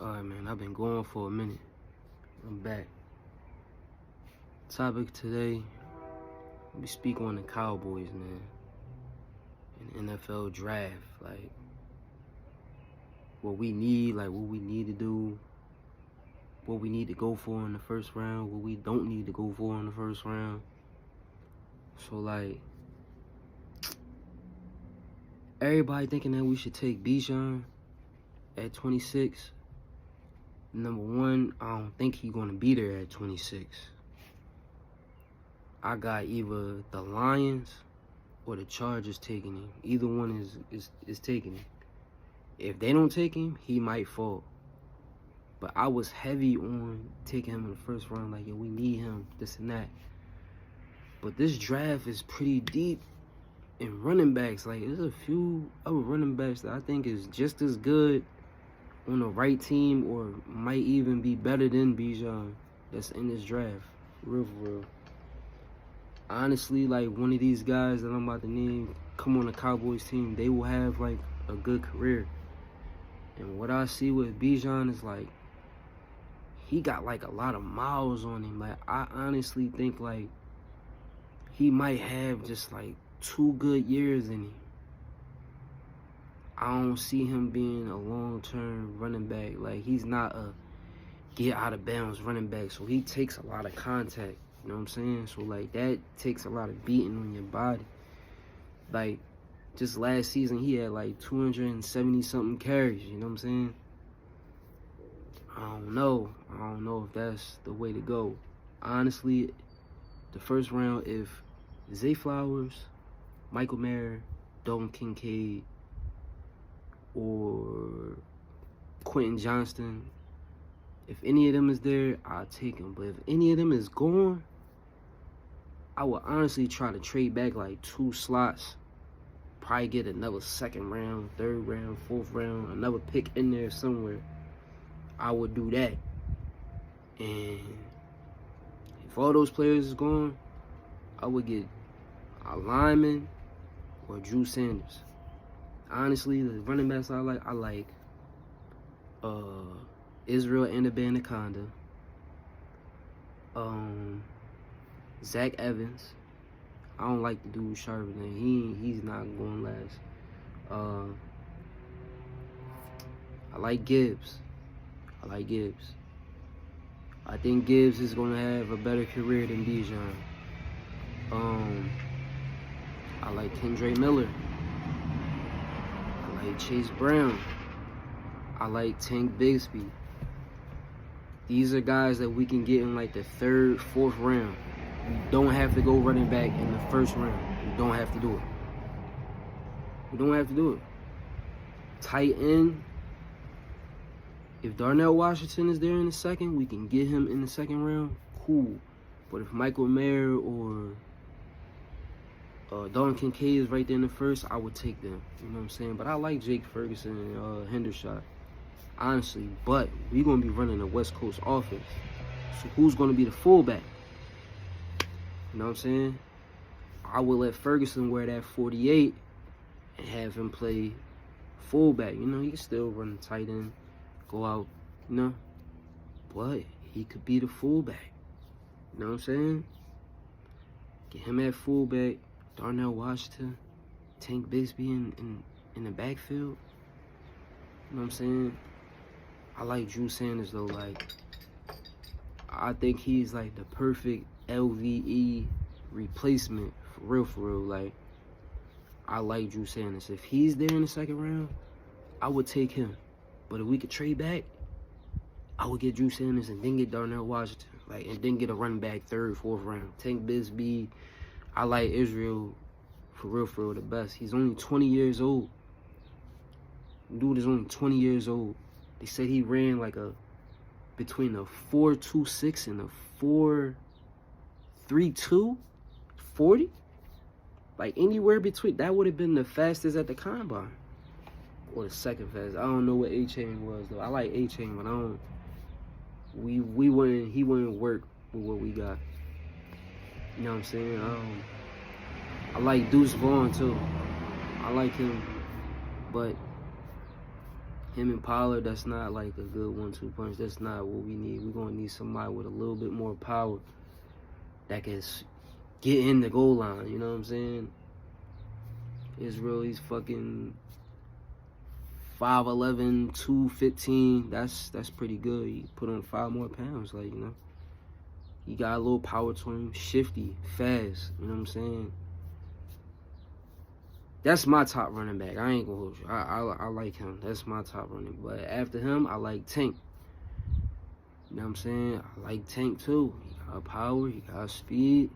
Alright, man, I've been going for a minute. I'm back. Topic today, we speak on the Cowboys, man. And NFL draft, like, what we need to do, what we need to go for in the first round, what we don't need to go for in the first round. So, like, everybody thinking that we should take Bijan at 26. Number one, I don't think he's going to be there at 26. I got either the Lions or the Chargers taking him. Either one is taking him. If they don't take him, he might fall. But I was heavy on taking him in the first round, like, yo, we need him, this and that. But this draft is pretty deep in running backs. Like, there's a few other running backs that I think is just as good on the right team or might even be better than Bijan that's in this draft. Real for real. Honestly, like, one of these guys that I'm about to name come on the Cowboys team, they will have, like, a good career. And what I see with Bijan is, like, he got, like, a lot of miles on him. Like, I honestly think, like, he might have just, like, 2 good years in him. I don't see him being a long-term running back. Like, he's not a get-out-of-bounds running back, so he takes a lot of contact. You know what I'm saying? So, like, that takes a lot of beating on your body. Like, just last season, he had, like, 270-something carries. You know what I'm saying? I don't know if that's the way to go. Honestly, the first round, if Zay Flowers, Michael Mayer, Dalton Kincaid, or Quentin Johnston, if any of them is there, I'll take them. But if any of them is gone, I would honestly try to trade back like 2 slots. Probably get another 2nd round, 3rd round, 4th round, another pick in there somewhere. I would do that. And if all those players is gone, I would get a lineman or Drew Sanders. Honestly, the running backs I like Israel and the Anaconda, Zach Evans. I don't like the dude Charbonnet. He's not going last. I like Gibbs. I think Gibbs is gonna have a better career than Bijan. I like Kendre Miller. I like Chase Brown. I like Tank Bigsby. These are guys that we can get in like the 3rd, 4th round. We don't have to go running back in the 1st round. We don't have to do it. Tight end. If Darnell Washington is there in the 2nd, we can get him in the 2nd round. Cool. But if Michael Mayer or Dalton Kincaid is right there in the 1st, I would take them. You know what I'm saying? But I like Jake Ferguson and Hendershot, honestly. But we're going to be running a West Coast offense. So who's going to be the fullback? You know what I'm saying? I would let Ferguson wear that 48 and have him play fullback. You know, he can still run the tight end, go out, you know. But he could be the fullback. You know what I'm saying? Get him at fullback. Darnell Washington, Tank Bigsby in the backfield. You know what I'm saying? I like Drew Sanders, though. Like, I think he's, like, the perfect LVE replacement, for real. Like, I like Drew Sanders. If he's there in the 2nd round, I would take him. But if we could trade back, I would get Drew Sanders and then get Darnell Washington. Like, and then get a running back 3rd, 4th round. Tank Bigsby. I like Israel, for real, the best. He's only 20 years old. Dude is only 20 years old. They said he ran like between a 4.26 and a 4.32, 40. Like, anywhere between. That would have been the fastest at the combine. Or the 2nd fastest. I don't know what A-Chain was, though. I like A-Chain, but I don't. He wouldn't work with what we got. You know what I'm saying? I like Deuce Vaughn, too. I like him. But Him and Pollard, that's not like a good 1-2 punch. That's not what we need. We're going to need somebody with a little bit more power that can get in the goal line. You know what I'm saying? Israel, he's fucking 5'11", 215. That's pretty good. He put on 5 more pounds, like, you know. He got a little power to him, shifty, fast. You know what I'm saying? That's my top running back. I ain't gonna hold you. I like him. That's my top running. But after him, I like Tank. You know what I'm saying? I like Tank too. He got power. He got speed.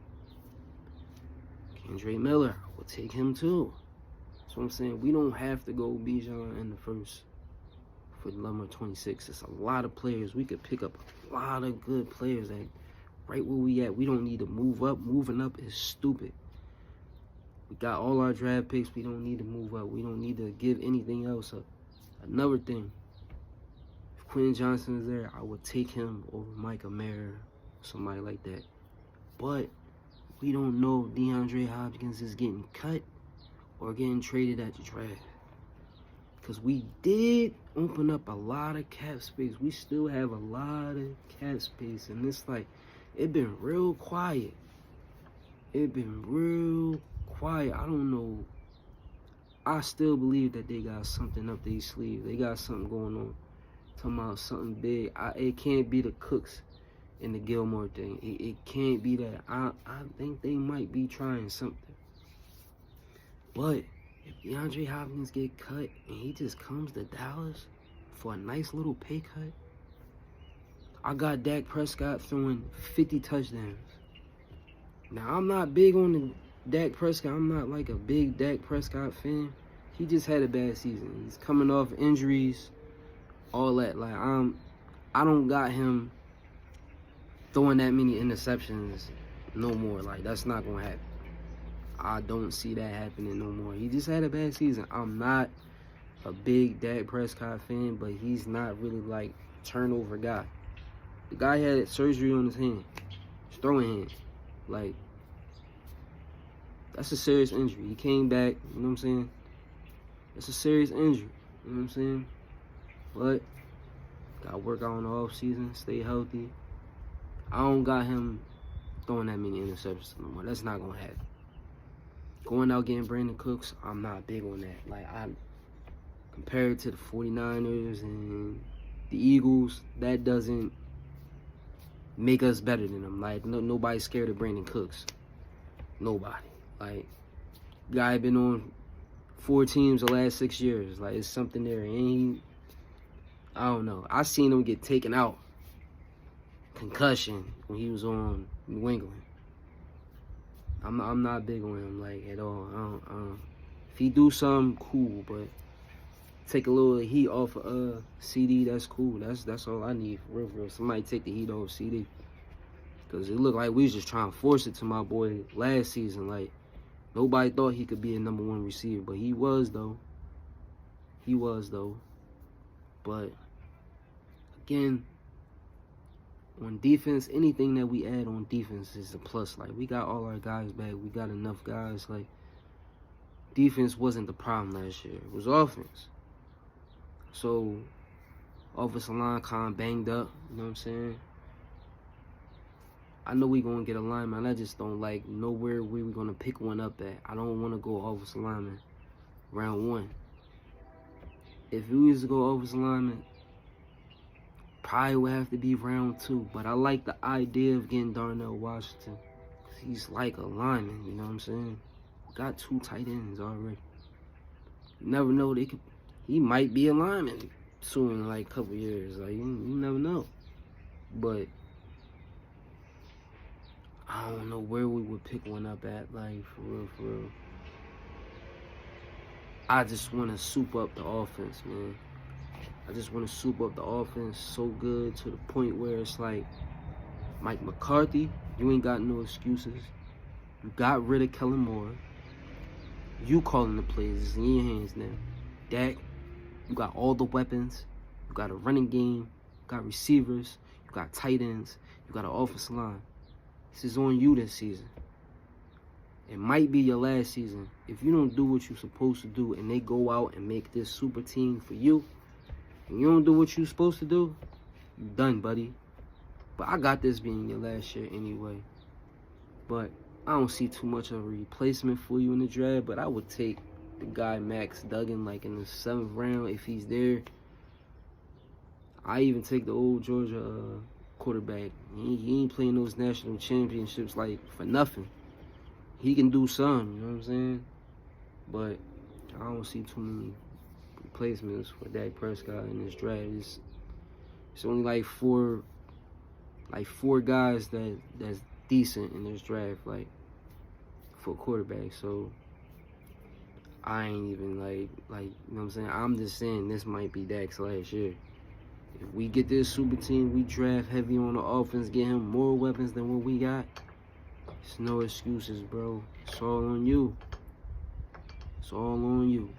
Kendrick Miller, I will take him too. That's what I'm saying. We don't have to go Bijan in the first for number 26. It's a lot of players. We could pick up a lot of good players that right where we at. We don't need to move up. Moving up is stupid. We got all our draft picks. We don't need to move up. We don't need to give anything else up. Another thing, if Quentin Johnson is there, I would take him over Micah Mayer, somebody like that. But we don't know if DeAndre Hopkins is getting cut or getting traded at the draft. Because we did open up a lot of cap space. We still have a lot of cap space. And it's like, it been real quiet. It been real quiet. I don't know. I still believe that they got something up their sleeve. They got something going on. Talking about something big. It can't be the Cooks and the Gilmore thing. It can't be that. I think they might be trying something. But if DeAndre Hopkins get cut and he just comes to Dallas for a nice little pay cut, I got Dak Prescott throwing 50 touchdowns. Now, I'm not big on the Dak Prescott. I'm not like a big Dak Prescott fan. He just had a bad season. He's coming off injuries, all that. Like, I don't got him throwing that many interceptions no more. Like, that's not going to happen. I don't see that happening no more. He just had a bad season. I'm not a big Dak Prescott fan, but he's not really like turnover guy. The guy had surgery on his hand, his throwing hand. Like, that's a serious injury. He came back, you know what I'm saying? It's a serious injury, you know what I'm saying? But, gotta work out in the offseason, stay healthy. I don't got him throwing that many interceptions no more. That's not gonna happen. Going out getting Brandon Cooks, I'm not big on that. Like, compared to the 49ers and the Eagles, that doesn't make us better than them. Like, nobody's scared of Brandon Cooks. Nobody. Like, guy been on 4 teams the last 6 years. Like, it's something there. And I don't know. I seen him get taken out. Concussion when he was on New England. I'm not big on him, like, at all. If he do something, cool, but take a little heat off of CD, that's cool. That's all I need, for real. Somebody take the heat off CD. Because it looked like we was just trying to force it to my boy last season. Like, nobody thought he could be a number 1 receiver, but he was, though. But, again, on defense, anything that we add on defense is a plus. Like, we got all our guys back. We got enough guys. Like, defense wasn't the problem last year. It was offense. So, offensive line kind of banged up. You know what I'm saying? I know we going to get a lineman. I just don't like nowhere where we're going to pick one up at. I don't want to go offensive lineman round 1. If we was to go offensive lineman, probably would have to be round 2. But I like the idea of getting Darnell Washington. He's like a lineman, you know what I'm saying? We got 2 tight ends already. You never know. He might be a lineman soon in like a couple years. Like, you never know. But I don't know where we would pick one up at, like, for real. I just want to soup up the offense, man. I just want to soup up the offense so good to the point where it's like, Mike McCarthy, you ain't got no excuses. You got rid of Kellen Moore. You calling the plays. It's in your hands now. Dak, you got all the weapons. You got a running game. You got receivers. You got tight ends. You got an offensive line. This is on you this season. It might be your last season. If you don't do what you're supposed to do and they go out and make this super team for you, When you don't do what you supposed to do, you done, buddy. But I got this being your last year anyway. But I don't see too much of a replacement for you in the draft. But I would take the guy Max Duggan like in the 7th round if he's there. I even take the old Georgia quarterback. He ain't playing those national championships like for nothing. He can do some, you know what I'm saying? But I don't see too many replacements for Dak Prescott in this draft. It's only like four guys that's decent in this draft, like for quarterback. So I ain't even like you know what I'm saying? I'm just saying this might be Dak's last year. If we get this super team, we draft heavy on the offense, get him more weapons than what we got. It's no excuses, bro. It's all on you. It's all on you.